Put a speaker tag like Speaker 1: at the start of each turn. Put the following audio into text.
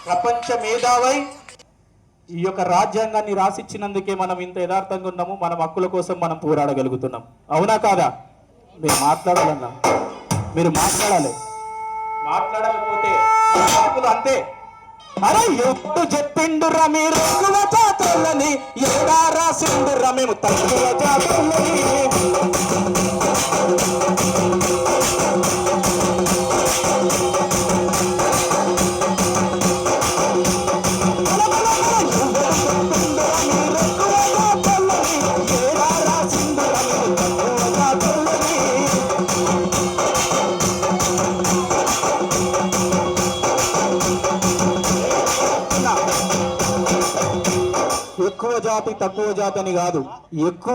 Speaker 1: ప్రపంచ మేధావై ఈ యొక్క రాజ్యాంగాన్ని రాసిచ్చినందుకే మనం ఇంత యథార్థంగా ఉన్నాము. మన హక్కుల కోసం మనం పోరాడగలుగుతున్నాం. అవునా కాదా? మీరు మాట్లాడాలన్నా, మీరు మాట్లాడాలి. మాట్లాడకపోతే హక్కులు అంతే. అరే ఎప్పుడు చెప్పిండురా మీరు ఎక్కువ జాతులని, ఎడా రాసిండురా మేము తక్కువ జాతులని. ఎక్కువ జాతి తక్కువ జాతి అని కాదు, ఎక్కువ